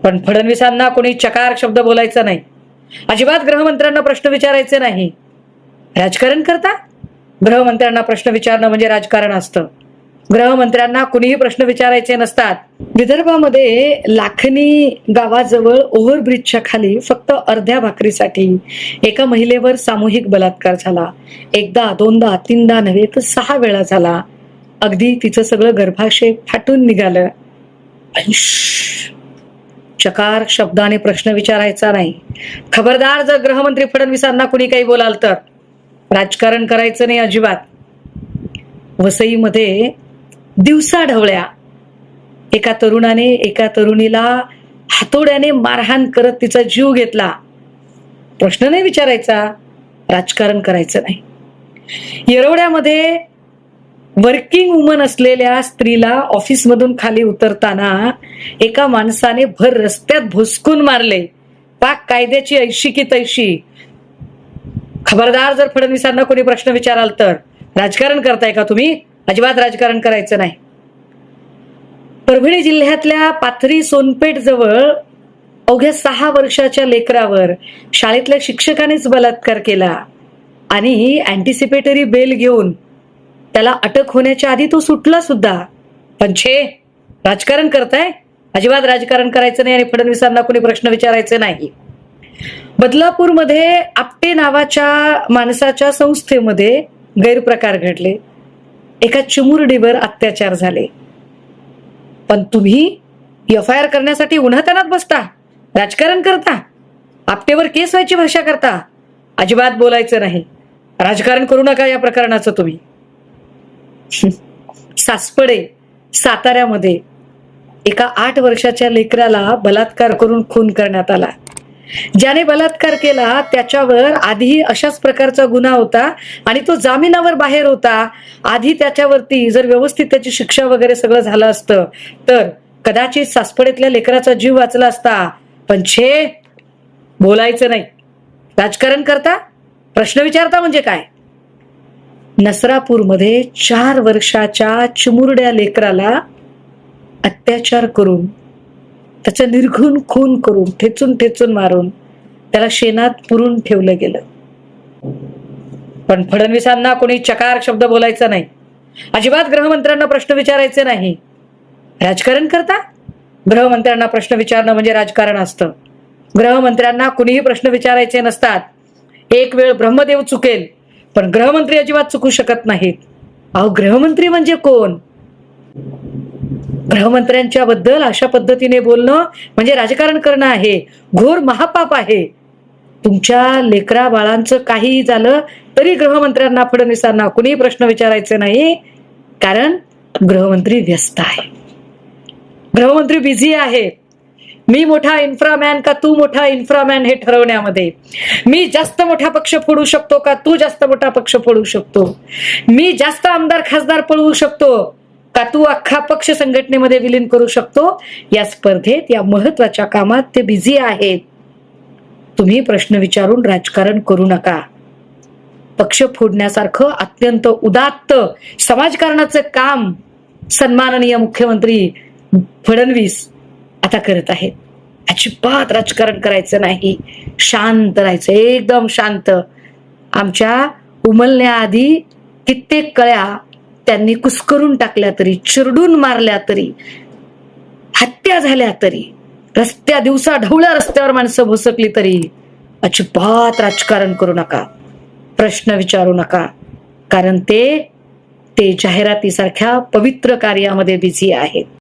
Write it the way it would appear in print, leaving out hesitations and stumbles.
पण फडणवीसांना कोणी चकार शब्द बोलायचा नाही. अजिबात गृहमंत्र्यांना प्रश्न विचारायचे नाही. राजकारण करता? गृहमंत्र्यांना प्रश्न विचारणं म्हणजे राजकारण असतं. गृहमंत्र्यांना कुणीही प्रश्न विचारायचे नसतात. विदर्भामध्ये लाखनी गावाजवळ ओव्हरब्रिजच्या खाली फक्त अर्ध्या भाकरीसाठी एका महिलेवर सामूहिक बलात्कार झाला. एकदा, दोनदा, तीनदा नव्हे तर 6 वेळा झाला. अगदी तिचं सगळं गर्भाशय फाटून निघालं. चकार शब्दाने प्रश्न विचारायचा नाही. खबरदार, जर गृहमंत्री फडणवीसांना कुणी काही बोलाल तर राजकारण करायचं नाही अजिबात. वसईमध्ये दिवसाढवळ्या एका तरुणाने एका तरुणीला हातोड्याने मारहाण करत तिचा जीव घेतला. प्रश्न नाही विचारायचा, राजकारण करायचं नाही. येरवड्यामध्ये वर्किंग वुमन असलेल्या स्त्रीला ऑफिसमधून खाली उतरताना एका माणसाने भर रस्त्यात भुसकून मारले. पाक कायद्याची ऐशी की तैशी. खबरदार, जर फडणवीसांना कोणी प्रश्न विचाराल तर राजकारण करताय का तुम्ही? अजिबात राजकारण करायचं नाही. परभणी जिल्ह्यातल्या पाथरी सोनपेठ जवळ अवघ्या 6 वर्षाच्या लेकरावर शाळेतल्या शिक्षकानेच बलात्कार केला आणि अँटिसिपेटरी बेल घेऊन त्याला अटक होण्याच्या आधी तो सुटला सुद्धा. पण राजकारण करताय? अजिबात राजकारण करायचं नाही आणि फडणवीसांना कोणी प्रश्न विचारायचे नाही. बदलापूरमध्ये आपटे नावाच्या माणसाच्या संस्थेमध्ये गैरप्रकार घडले. एका चिमुरडीवर अत्याचार झाले. पण तुम्ही FIR करण्यासाठी उन्हातान्हात बसता, राजकारण करता, आपटेवर केस व्हायची भाषा करता. अजिबात बोलायचं नाही. राजकारण करू नका या प्रकरणाचं तुम्ही. सासपडे साताऱ्यामध्ये एका 8 वर्षाच्या लेकराला बलात्कार करून खून करण्यात आला. ज्याने बलात्कार केला त्याच्यावर आधी अशाच प्रकारचा गुन्हा होता आणि तो जामिनावर बाहेर होता. आधी त्याच्यावरती जर व्यवस्थित त्याची शिक्षा वगैरे सगळं झालं असतं तर कदाचित सासपडेतल्या लेकराचा जीव वाचला असता. पण बोलायचं नाही. राजकारण करता, प्रश्न विचारता म्हणजे काय? नसरापूरमध्ये 4 वर्षाच्या चिमुरड्या लेकराला अत्याचार करून त्याचं निर्घृण खून करून ठेचून ठेचून मारून त्याला शेणात पुरून ठेवलं गेलं. पण फडणवीसांना कोणी चकार शब्द बोलायचा नाही. अजिबात गृहमंत्र्यांना प्रश्न विचारायचे नाही. राजकारण करता? गृहमंत्र्यांना प्रश्न विचारणं म्हणजे राजकारण असतं. गृहमंत्र्यांना कुणीही प्रश्न विचारायचे नसतात. एक वेळ ब्रह्मदेव चुकेल पण गृहमंत्री अजिबात चुकू शकत नाहीत. अहो, गृहमंत्री म्हणजे कोण? गृहमंत्र्यांच्या बद्दल अशा पद्धतीने बोलणं म्हणजे राजकारण करणं आहे. घोर महापाप आहे. तुमच्या लेकरा बाळांचं काहीही झालं तरी गृहमंत्र्यांना फडणवीसांना कुणीही प्रश्न विचारायचे नाही. कारण गृहमंत्री व्यस्त आहे. गृहमंत्री बिझी आहे. मी मोठा इन्फ्रामॅन का तू मोठा इन्फ्रामॅन हे ठरवण्यामध्ये. मी जास्त मोठा पक्ष फोडू शकतो का तू जास्त मोठा पक्ष फोडू शकतो. मी जास्त आमदार खासदार पळवू शकतो का तू अख्खा पक्ष संघटनेमध्ये विलीन करू शकतो. या स्पर्धेत, या महत्वाच्या कामात ते बिझी आहेत. तुम्ही प्रश्न विचारून राजकारण करू नका. पक्ष फोडण्यासारखं अत्यंत उदात्त समाजकारणाचं काम सन्माननीय मुख्यमंत्री फडणवीस आता करत आहेत. अजिबात राजकारण करायचं नाही. शांत राहायचं, एकदम शांत. आमच्या उमलण्याआधी कित्येक कळ्या त्यांनी कुस्करून टाकल्या तरी, चिरडून मारल्या तरी, हत्या झाल्या तरी, दिवसा ढवळ्या रस्त्यावर माणसं भुसकली तरी अजिबात राजकारण करू नका. प्रश्न विचारू नका. कारण ते जाहिरातीसारख्या पवित्र कार्यामध्ये बिझी आहेत.